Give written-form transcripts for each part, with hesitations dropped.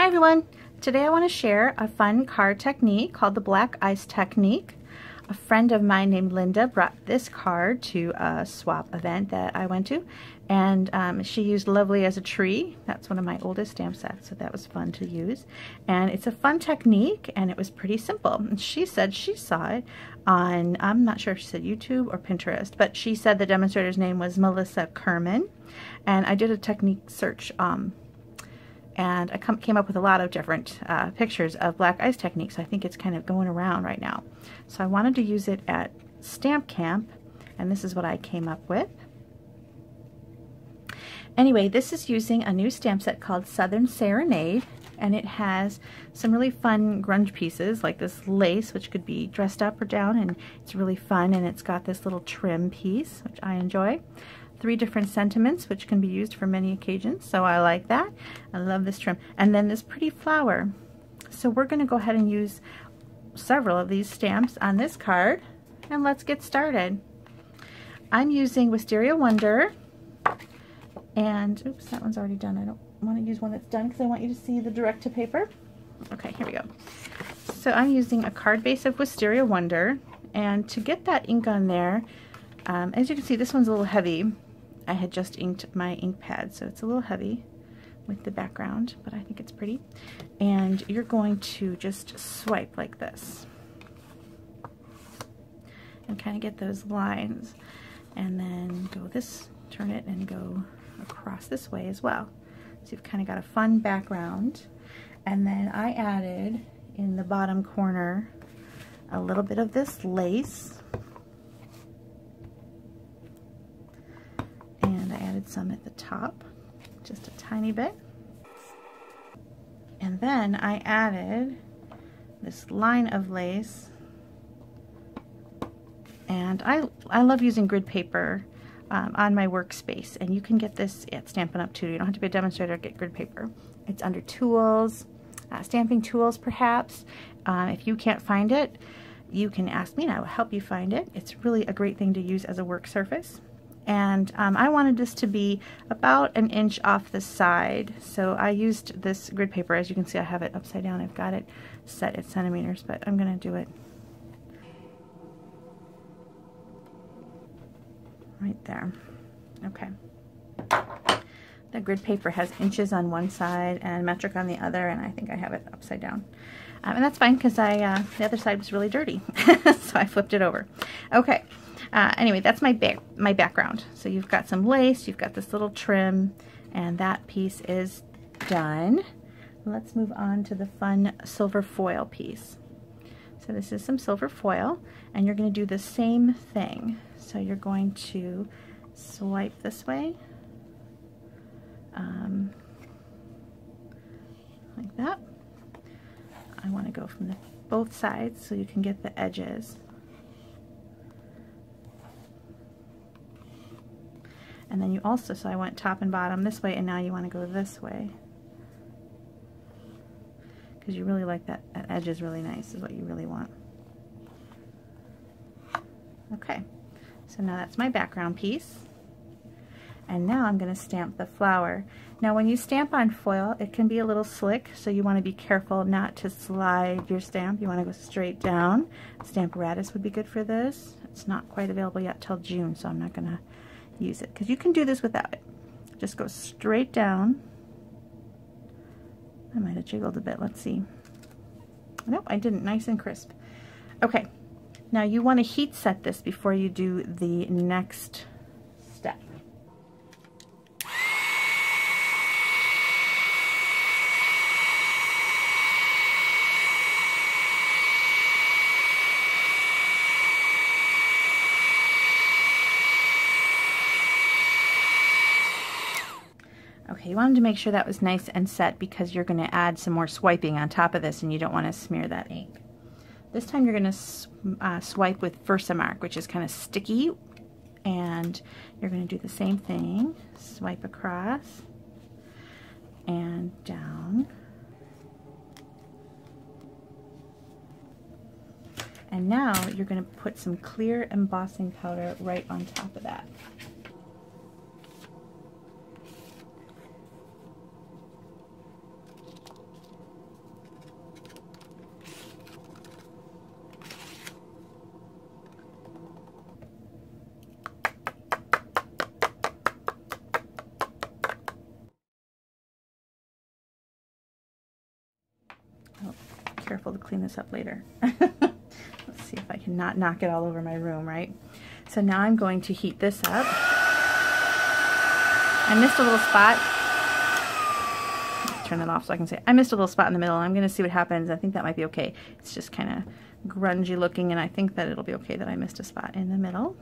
Hi everyone! Today I want to share a fun card technique called the Black Ice Technique. A friend of mine named Linda brought this card to a swap event that I went to, and she used Lovely as a Tree. That's one of my oldest stamp sets, so that was fun to use. And it's a fun technique, and it was pretty simple. And she said she saw it on, I'm not sure if she said YouTube or Pinterest, but she said the demonstrator's name was Melissa Kerman. And I did a technique search, and I came up with a lot of different pictures of black ice techniques. I think it's kind of going around right now. So I wanted to use it at Stamp Camp, and this is what I came up with. Anyway, this is using a new stamp set called Southern Serenade, and it has some really fun grunge pieces like this lace, which could be dressed up or down, and it's really fun, and it's got this little trim piece, which I enjoy. 3 different sentiments, which can be used for many occasions, so I like that. I love this trim. And then this pretty flower. So we're going to go ahead and use several of these stamps on this card, and let's get started. I'm using Wisteria Wonder, and oops, that one's already done. I don't want to use one that's done because I want you to see the direct to paper. Okay, here we go. So I'm using a card base of Wisteria Wonder, and to get that ink on there, as you can see, this one's a little heavy. I had just inked my ink pad, so it's a little heavy with the background, but I think it's pretty. And you're going to just swipe like this and kind of get those lines, and then go this, turn it, and go across this way as well. So you've kind of got a fun background. And then I added in the bottom corner a little bit of this lace. Some at the top, just a tiny bit. And then I added this line of lace, and I love using grid paper on my workspace, and you can get this at Stampin' Up too. You don't have to be a demonstrator to get grid paper. It's under tools, stamping tools perhaps. If you can't find it, you can ask me and I will help you find it. It's really a great thing to use as a work surface. And I wanted this to be about 1 inch off the side, so I used this grid paper. As you can see, I have it upside down. I've got it set at centimeters, but I'm going to do it right there. Okay. The grid paper has inches on one side and metric on the other, and I think I have it upside down. And that's fine because the other side was really dirty, so I flipped it over. Okay. Anyway, that's my background. So you've got some lace, you've got this little trim, and that piece is done. Let's move on to the fun silver foil piece. So this is some silver foil, and you're going to do the same thing. So you're going to swipe this way, like that. I want to go from both sides so you can get the edges. And then you also, so I went top and bottom this way, and now you want to go this way. Because you really like that edge is really nice, is what you really want. Okay, so now that's my background piece. And now I'm going to stamp the flower. Now when you stamp on foil, it can be a little slick, so you want to be careful not to slide your stamp. You want to go straight down. Stamparatus would be good for this. It's not quite available yet till June, so I'm not going to use it, because you can do this without it. Just go straight down. I might have jiggled a bit. Let's see. Nope, I didn't. Nice and crisp. Okay, now you want to heat set this before you do the next step. Okay, you wanted to make sure that was nice and set because you're going to add some more swiping on top of this, and you don't want to smear that ink. This time you're going to swipe with Versamark, which is kind of sticky, and you're going to do the same thing. Swipe across and down. And now you're going to put some clear embossing powder right on top of that. careful to clean this up later. Let's see if I can not knock it all over my room, right? So now I'm going to heat this up. I missed a little spot. Let's turn it off so I can say I missed a little spot in the middle. I'm going to see what happens. I think that might be okay. It's just kind of grungy looking, and I think that it'll be okay that I missed a spot in the middle.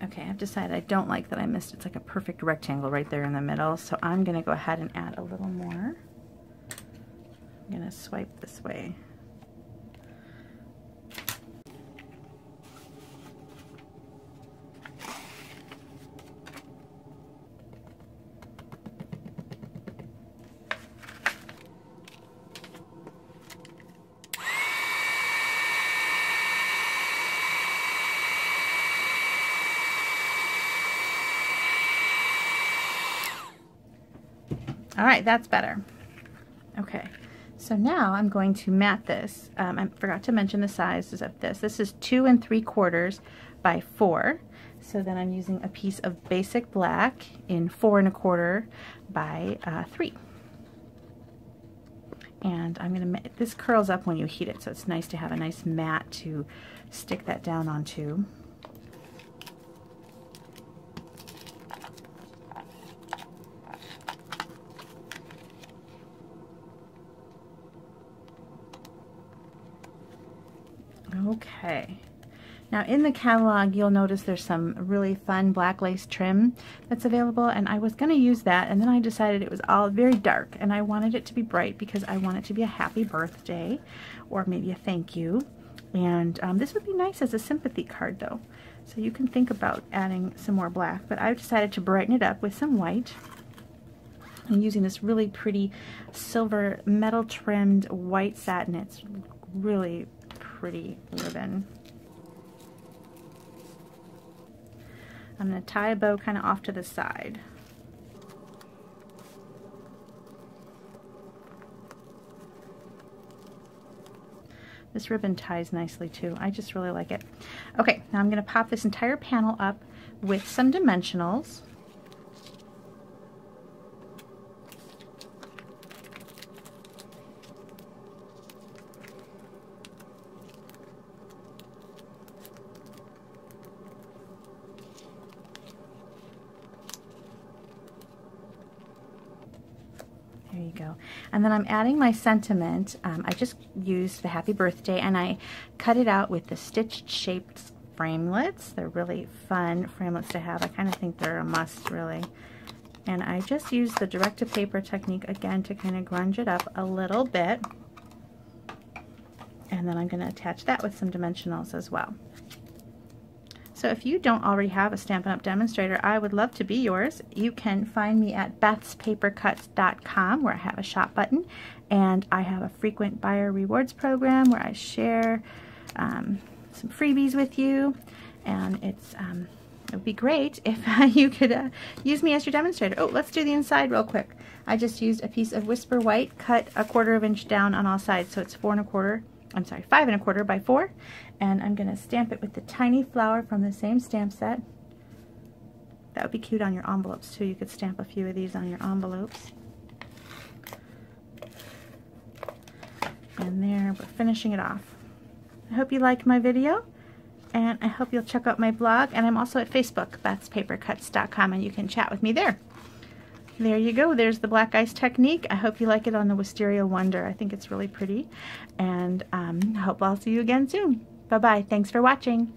Okay, I've decided I don't like that I missed. It's like a perfect rectangle right there in the middle, so I'm going to go ahead and add a little more. I'm going to swipe this way. All right, that's better. Okay, so now I'm going to mat this. I forgot to mention the sizes of this. This is 2 3/4 by 4. So then I'm using a piece of basic black in 4 1/4 by 3. And I'm gonna, this curls up when you heat it, so it's nice to have a nice mat to stick that down onto. Okay, now in the catalog you'll notice there's some really fun black lace trim that's available, and I was going to use that, and then I decided it was all very dark and I wanted it to be bright because I want it to be a happy birthday or maybe a thank you, and this would be nice as a sympathy card though, so you can think about adding some more black, but I've decided to brighten it up with some white. I'm using this really pretty silver metal trimmed white satin. It's really pretty ribbon. I'm going to tie a bow kind of off to the side. This ribbon ties nicely too. I just really like it. Okay, now I'm going to pop this entire panel up with some dimensionals. There you go. And then I'm adding my sentiment. I just used the happy birthday and I cut it out with the stitched shaped framelits. They're really fun framelits to have. I kind of think they're a must really. And I just used the direct to paper technique again to kind of grunge it up a little bit. And then I'm going to attach that with some dimensionals as well. So if you don't already have a Stampin' Up! Demonstrator, I would love to be yours. You can find me at bethspapercuts.com where I have a shop button, and I have a frequent buyer rewards program where I share some freebies with you, and it would be great if you could use me as your demonstrator. Oh, let's do the inside real quick. I just used a piece of Whisper White, cut 1/4 inch down on all sides, so it's 5 1/4 by 4, and I'm going to stamp it with the tiny flower from the same stamp set. That would be cute on your envelopes too. You could stamp a few of these on your envelopes. And there, we're finishing it off. I hope you liked my video, and I hope you'll check out my blog, and I'm also at Facebook, bethspapercuts.com, and you can chat with me there. There you go. There's the black ice technique. I hope you like it on the Wisteria Wonder. I think it's really pretty. And I hope I'll see you again soon. Bye-bye. Thanks for watching.